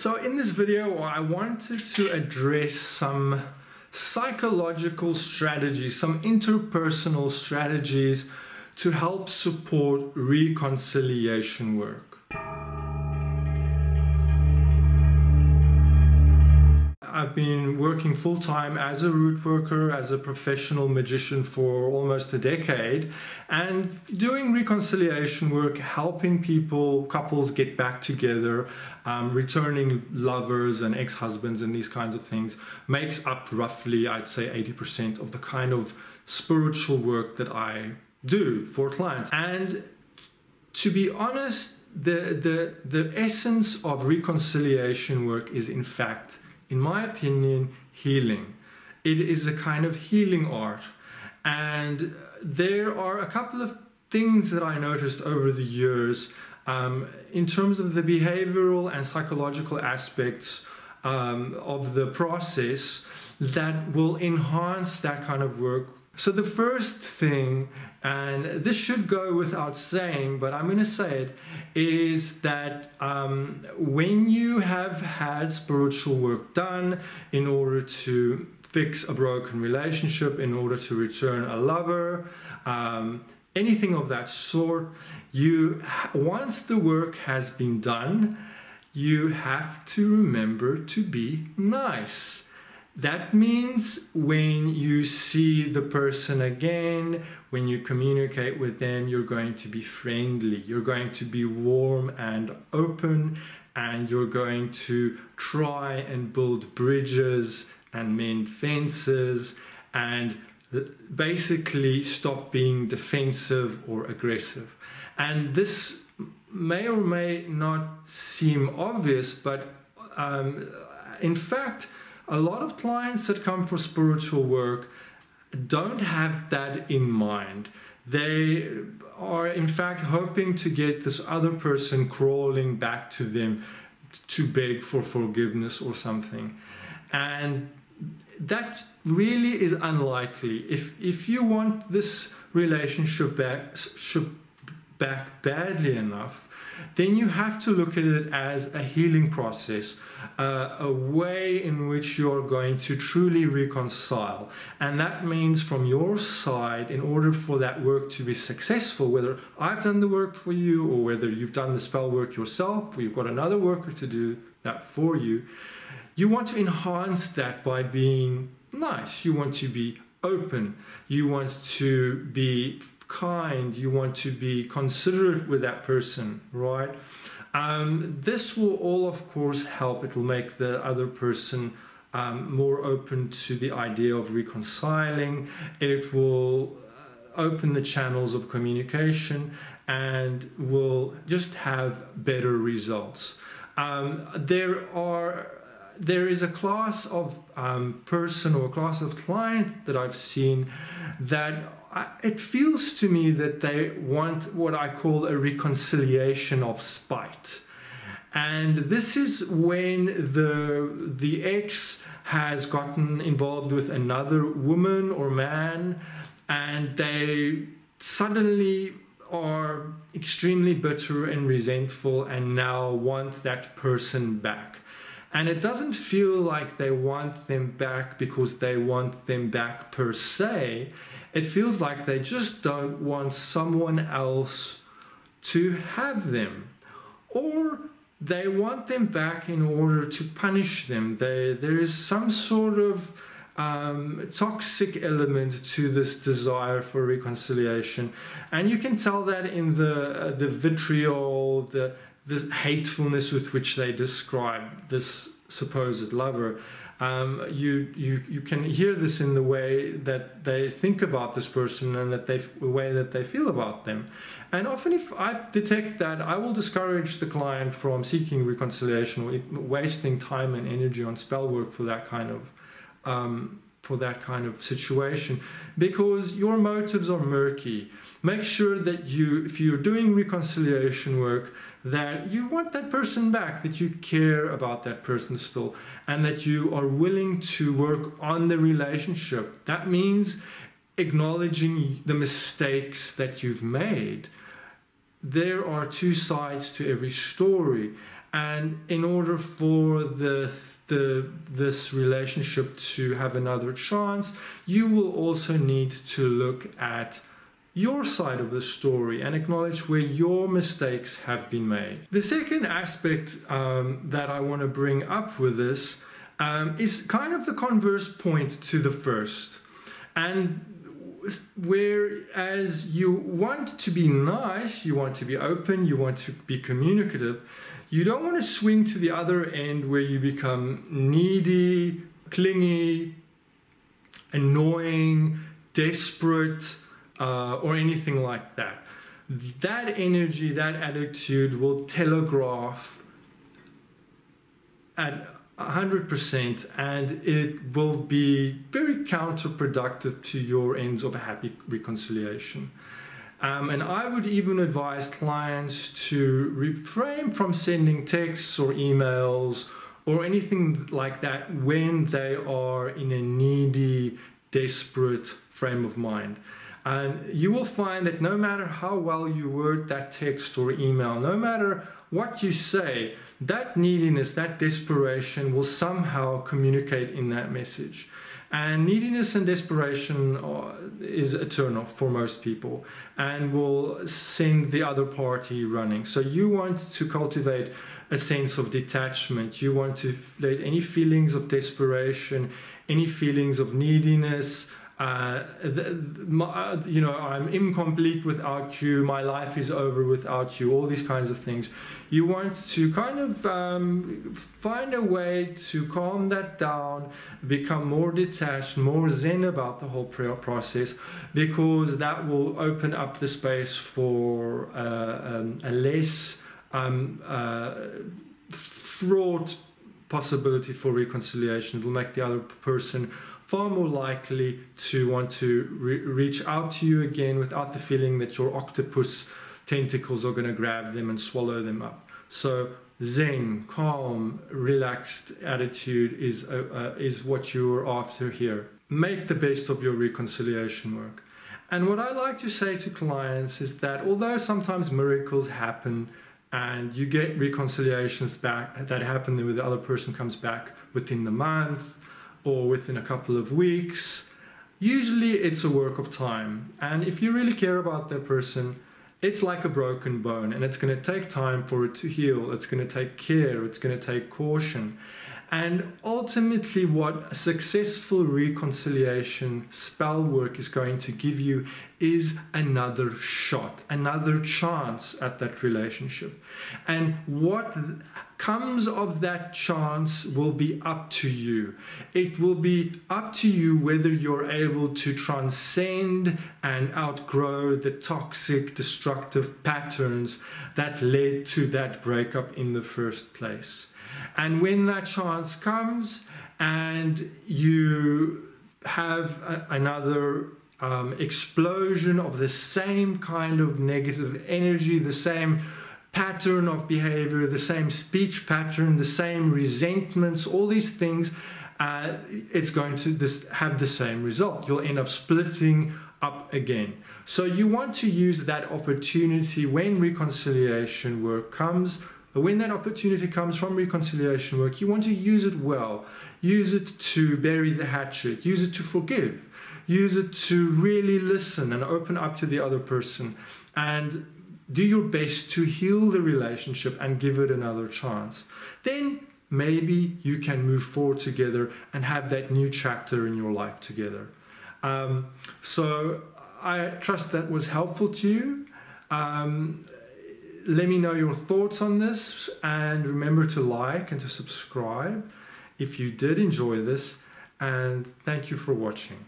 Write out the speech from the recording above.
So in this video, I wanted to address some psychological strategies, some interpersonal strategies to help support reconciliation work. I've been working full-time as a root worker, as a professional magician for almost a decade, and doing reconciliation work, helping couples get back together, returning lovers and ex-husbands and these kinds of things, makes up roughly, I'd say, 80% of the kind of spiritual work that I do for clients. And to be honest, the essence of reconciliation work is, in fact, in my opinion, healing. It is a kind of healing art. And there are a couple of things that I noticed over the years in terms of the behavioral and psychological aspects of the process that will enhance that kind of work. So the first thing, and this should go without saying, but I'm going to say it, is that when you have had spiritual work done in order to fix a broken relationship, in order to return a lover, anything of that sort, once the work has been done, you have to remember to be nice. That means when you see the person again, when you communicate with them, you're going to be friendly, you're going to be warm and open, and you're going to try and build bridges and mend fences and basically stop being defensive or aggressive. And this may or may not seem obvious, but in fact, a lot of clients that come for spiritual work don't have that in mind. They are in fact hoping to get this other person crawling back to them to beg for forgiveness or something. And that really is unlikely. If you want this relationship back badly enough, then you have to look at it as a healing process, a way in which you're going to truly reconcile. And that means from your side, in order for that work to be successful, whether I've done the work for you or whether you've done the spell work yourself or you've got another worker to do that for you, you want to enhance that by being nice. You want to be open. You want to be kind, you want to be considerate with that person, right? This will all, of course, help. It will make the other person more open to the idea of reconciling. It will open the channels of communication and will just have better results. There is a class of person or a class of client that I've seen that it feels to me that they want what I call a reconciliation of spite. And this is when the ex has gotten involved with another woman or man, and they suddenly are extremely bitter and resentful and now want that person back. And it doesn't feel like they want them back because they want them back per se. It feels like they just don't want someone else to have them. Or they want them back in order to punish them. There is some sort of toxic element to this desire for reconciliation. And you can tell that in the vitriol, the hatefulness with which they describe this supposed lover. You can hear this in the way that they think about this person and the way that they feel about them. And often if I detect that, I will discourage the client from seeking reconciliation or wasting time and energy on spell work for that kind of situation, because your motives are murky. Make sure that if you're doing reconciliation work, that you want that person back, that you care about that person still, and that you are willing to work on the relationship. That means acknowledging the mistakes that you've made. There are two sides to every story, And in order for this relationship to have another chance, you will also need to look at your side of the story and acknowledge where your mistakes have been made. The second aspect that I want to bring up with this is kind of the converse point to the first. And whereas you want to be nice, you want to be open, you want to be communicative, you don't want to swing to the other end where you become needy, clingy, annoying, desperate, or anything like that. That energy, that attitude will telegraph at 100%, and it will be very counterproductive to your ends of a happy reconciliation. And I would even advise clients to refrain from sending texts or emails or anything like that when they are in a needy, desperate frame of mind. And you will find that no matter how well you word that text or email, no matter what you say, that neediness, that desperation will somehow communicate in that message. And neediness and desperation is a turn-off for most people and will send the other party running. So you want to cultivate a sense of detachment. You want to let any feelings of desperation, any feelings of neediness, you know, I'm incomplete without you, my life is over without you, all these kinds of things. You want to kind of find a way to calm that down, become more detached, more zen about the whole process, because that will open up the space for a less fraught possibility for reconciliation. It will make the other person far more likely to want to reach out to you again without the feeling that your octopus tentacles are going to grab them and swallow them up. So zen, calm, relaxed attitude is what you're after here. Make the best of your reconciliation work. And what I like to say to clients is that although sometimes miracles happen and you get reconciliations back that happen when the other person comes back within the month or within a couple of weeks, usually it's a work of time. And if you really care about that person, it's like a broken bone, and it's going to take time for it to heal. It's going to take care. It's going to take caution. And ultimately, what a successful reconciliation spell work is going to give you is another shot, another chance at that relationship. And what comes of that chance will be up to you. It will be up to you whether you're able to transcend and outgrow the toxic, destructive patterns that led to that breakup in the first place. And when that chance comes and you have another explosion of the same kind of negative energy, the same pattern of behavior, the same speech pattern, the same resentments, all these things, it's going to have the same result. You'll end up splitting up again. So you want to use that opportunity when reconciliation work comes. When that opportunity comes from reconciliation work, you want to use it well. Use it to bury the hatchet. Use it to forgive. Use it to really listen and open up to the other person. And do your best to heal the relationship and give it another chance. Then maybe you can move forward together and have that new chapter in your life together. So I trust that was helpful to you. Let me know your thoughts on this, and remember to like and to subscribe if you did enjoy this, and thank you for watching.